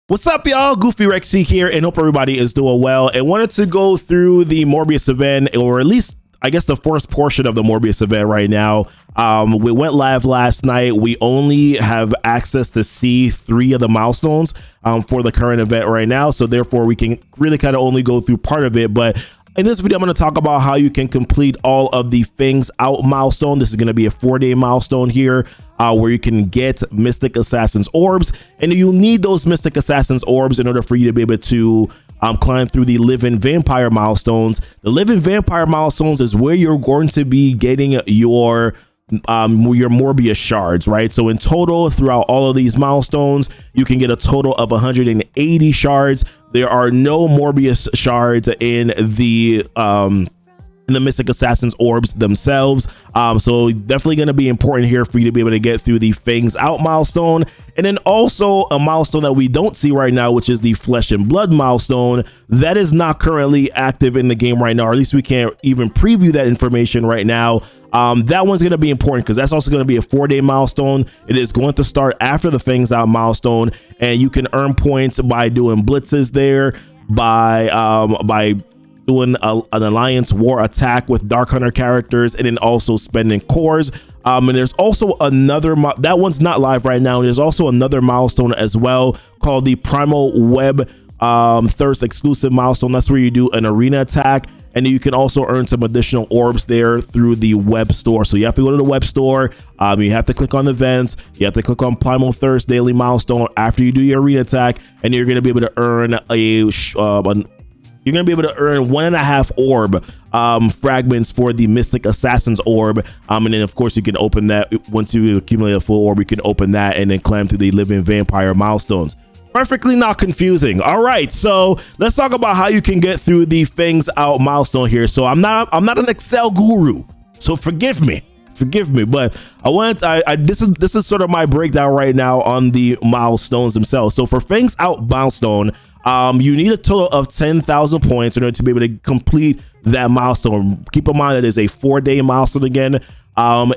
What's up, y'all? Goofy Rexy here, and hope everybody is doing well. And wanted to go through the Morbius event, or at least I guess the first portion of the Morbius event right now. We went live last night. We only have access to see 3 of the milestones for the current event right now, so therefore we can really kind of only go through part of it. But in this video, I'm going to talk about how you can complete all of the Fangs out milestone. This is going to be a 4-day milestone here, where you can get Mystic Assassin's orbs, and you'll need those Mystic Assassin's orbs in order for you to be able to climb through the Living Vampire milestones. The Living Vampire milestones is where you're going to be getting your Morbius shards, right? So in total, throughout all of these milestones, you can get a total of 180 shards. There are no Morbius shards in the Mystic Assassin's orbs themselves, so definitely going to be important here for you to be able to get through the Fangs out milestone. And then also a milestone that we don't see right now, which is the Flesh and Blood milestone. That is not currently active in the game right now, or at least we can't even preview that information right now. That one's going to be important because that's also going to be a 4-day milestone. It is going to start after the Fangs out milestone, and you can earn points by doing blitzes there, by doing an Alliance War attack with Dark Hunter characters, and then also spending cores. And there's also another, that one's not live right now. There's also another milestone as well called the Primal Web Thirst exclusive milestone. That's where you do an arena attack, and you can also earn some additional orbs there through the web store. So you have to go to the web store, you have to click on events, you have to click on Primal Thirst daily milestone after you do your arena attack, and you're going to be able to earn you're going to be able to earn 1.5 orb fragments for the Mystic Assassin's orb. And then, of course, you can open that. Once you accumulate a full orb, you can open that and then climb through the Living Vampire milestones. Perfectly not confusing. All right, so let's talk about how you can get through the Fangs out milestone here. So I'm not an Excel guru, so forgive me, but this is sort of my breakdown right now on the milestones themselves. So for Fangs out milestone, you need a total of 10,000 points in order to be able to complete that milestone. Keep in mind that is a 4-day milestone again.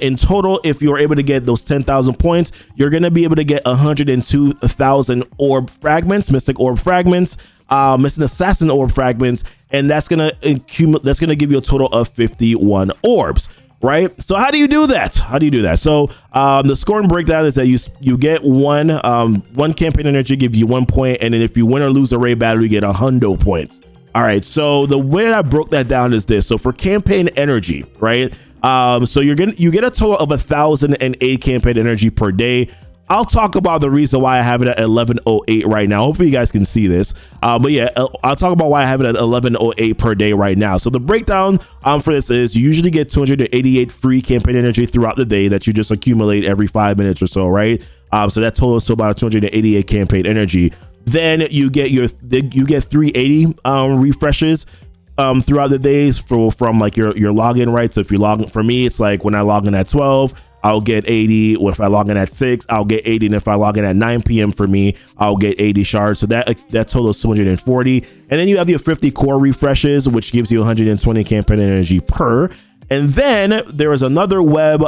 In total, if you're able to get those 10,000 points, you're going to be able to get 102,000 orb fragments, mystic orb fragments, Mystic Assassin orb fragments, and that's going to give you a total of 51 orbs. Right. So how do you do that? So the scoring breakdown is that you get one campaign energy gives you 1 point, and then if you win or lose a raid battle, you get 100 points. All right. So the way I broke that down is this. So for campaign energy, right? So you get a total of 1,008 campaign energy per day. I'll talk about the reason why I have it at 1108 right now. Hopefully you guys can see this. But yeah, I'll talk about why I have it at 1108 per day right now. So the breakdown for this is you usually get 288 free campaign energy throughout the day that you just accumulate every 5 minutes or so, right? So that totals to about 288 campaign energy. Then you get 380 refreshes throughout the days from like your login, right? So if you log in, for me, it's like when I log in at 12, I'll get 80. Or if I log in at 6, I'll get 80. And if I log in at 9 p.m. for me, I'll get 80 shards. So that totals 240. And then you have your 50 core refreshes, which gives you 120 campaign energy per. And then there is another web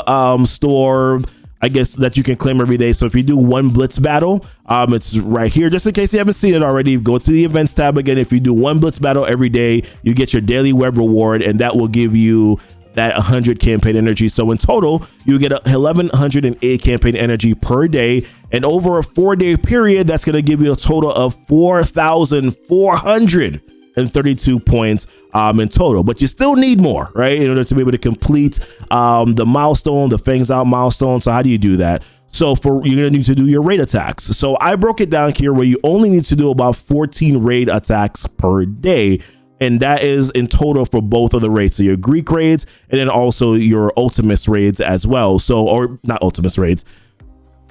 store, I guess, that you can claim every day. So if you do one blitz battle, it's right here. Just in case you haven't seen it already, go to the events tab again. If you do one blitz battle every day, you get your daily web reward, and that will give you that 100 campaign energy. So in total, you get 1,108 campaign energy per day, and over a 4-day period, that's going to give you a total of 4,432 points in total. But you still need more, right, in order to be able to complete the milestone, the Fangs out milestone. So how do you do that? So you're going to need to do your raid attacks. So I broke it down here where you only need to do about 14 raid attacks per day. And that is in total for both of the raids. So your Greek raids, and then also your Ultimus raids as well. So, or not Ultimus raids,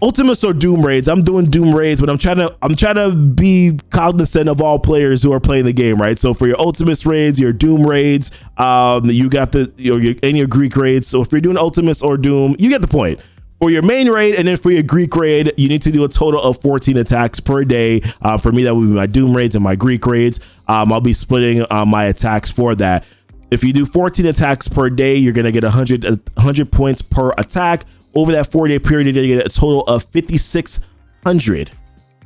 Ultimus or Doom raids. I'm doing Doom raids, but I'm trying to be cognizant of all players who are playing the game, right? So for your Ultimus raids, your Doom raids, you got your Greek raids. So if you're doing Ultimus or Doom, you get the point. For your main raid, and then for your Greek raid, you need to do a total of 14 attacks per day. For me, that would be my Doom raids and my Greek raids. I'll be splitting my attacks for that. If you do 14 attacks per day, you're going to get 100 points per attack. Over that 4-day period, you're going to get a total of 5,600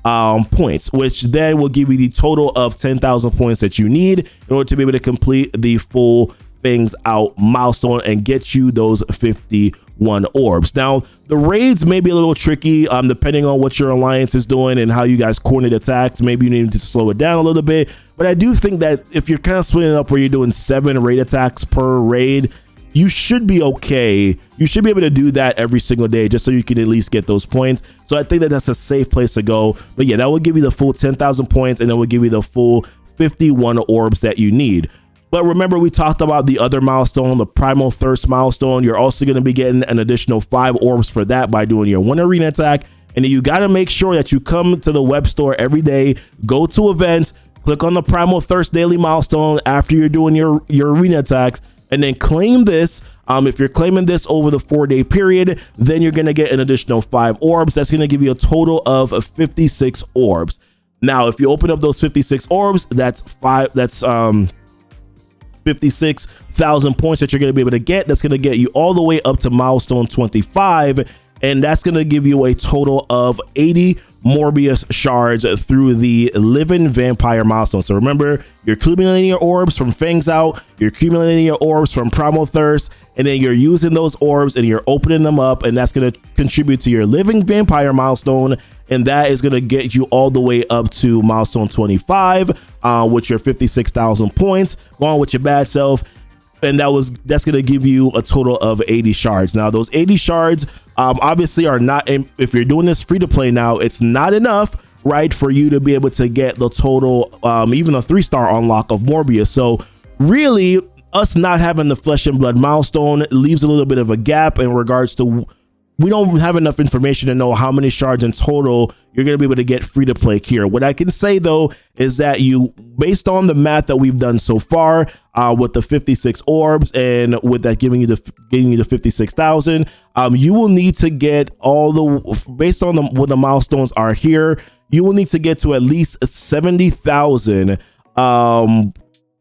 points, which then will give you the total of 10,000 points that you need in order to be able to complete the full Fangs Out milestone and get you those 51 orbs. Now, the raids may be a little tricky depending on what your alliance is doing and how you guys coordinate attacks. Maybe you need to slow it down a little bit, but I do think that if you're kind of splitting it up where you're doing 7 raid attacks per raid, you should be okay. You should be able to do that every single day just so you can at least get those points. So I think that that's a safe place to go. But yeah, that will give you the full 10,000 points and it will give you the full 51 orbs that you need. But remember, we talked about the other milestone, the Primal Thirst milestone. You're also going to be getting an additional 5 orbs for that by doing your 1 arena attack. And then you got to make sure that you come to the web store every day, go to events, click on the Primal Thirst daily milestone after you're doing your arena attacks, and then claim this. If you're claiming this over the 4-day period, then you're going to get an additional 5 orbs. That's going to give you a total of 56 orbs. Now, if you open up those 56 orbs, that's 56,000 points that you're going to be able to get. That's going to get you all the way up to milestone 25. And that's going to give you a total of 80 Morbius shards through the Living Vampire milestone. So remember, you're accumulating your orbs from Fangs Out, you're accumulating your orbs from Primal Thirst, and then you're using those orbs and you're opening them up, and that's going to contribute to your Living Vampire milestone, and that is going to get you all the way up to milestone 25 with your 56,000 points. Go on with your bad self. And that's going to give you a total of 80 shards. Now, those 80 shards obviously are not, if you're doing this free to play now, it's not enough, right, for you to be able to get the total, even a 3-star unlock of Morbius. So really, us not having the Flesh and Blood milestone leaves a little bit of a gap in regards to, we don't have enough information to know how many shards in total you're going to be able to get free to play here. What I can say though is that based on the math that we've done so far with the 56 orbs and with that giving you the 56,000, you will need to get based on what the milestones are here, you will need to get to at least 70,000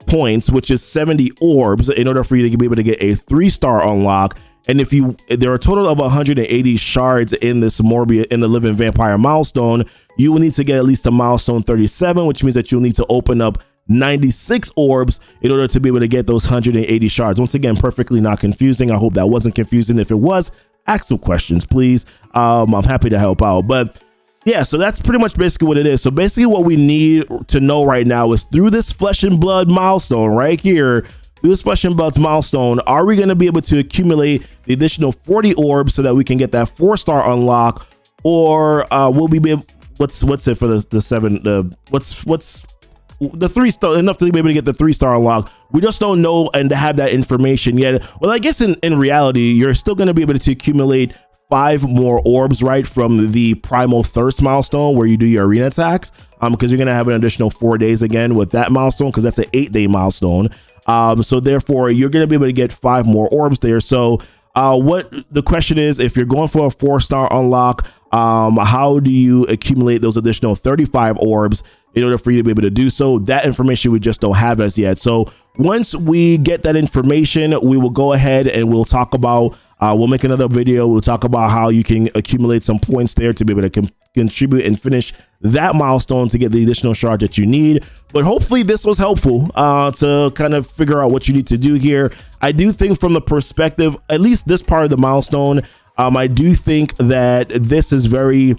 points, which is 70 orbs, in order for you to be able to get a 3-star unlock. And there are a total of 180 shards in this Morbius, in the Living Vampire milestone, you will need to get at least a milestone 37, which means that you'll need to open up 96 orbs in order to be able to get those 180 shards. Once again, perfectly not confusing. I hope that wasn't confusing. If it was, ask some questions, please. I'm happy to help out. But yeah, so that's pretty much basically what it is. So basically what we need to know right now is through this Flesh and Blood milestone right here, this Flesh and Blood's milestone, are we going to be able to accumulate the additional 40 orbs so that we can get that 4-star unlock, or will we be able, what's it for the 7, what's the 3-star, enough to be able to get the 3-star unlock? We just don't know and to have that information yet. Well, I guess in reality, you're still going to be able to accumulate 5 more orbs, right, from the Primal Thirst milestone where you do your arena attacks, because you're going to have an additional 4 days again with that milestone, because that's an 8-day milestone. So therefore, you're going to be able to get 5 more orbs there. So what the question is, if you're going for a 4-star unlock, how do you accumulate those additional 35 orbs in order for you to be able to do so? That information we just don't have as yet. So once we get that information, we will go ahead and we'll talk about, we'll make another video. We'll talk about how you can accumulate some points there to be able to contribute and finish that milestone to get the additional shard that you need. But hopefully this was helpful to kind of figure out what you need to do here. I do think from the perspective, at least this part of the milestone, I do think that this is very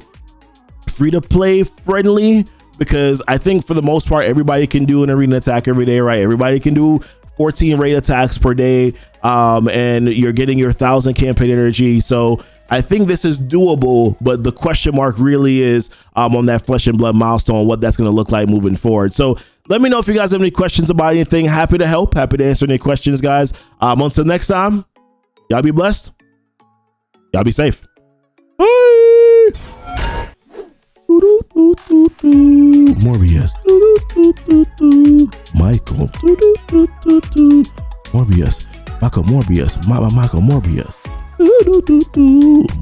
free to play friendly, because I think for the most part, everybody can do an arena attack every day, right? Everybody can do 14 raid attacks per day, and you're getting your 1,000 campaign energy. So I think this is doable, but the question mark really is on that Flesh and Blood milestone, what that's going to look like moving forward. So let me know if you guys have any questions about anything. Happy to help, happy to answer any questions, guys. Until next time, y'all be blessed. Y'all be safe. Bye. Morbius. Michael. Morbius. Michael Morbius. Michael Morbius.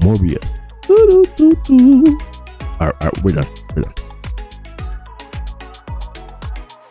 Morbius. All right, we're done.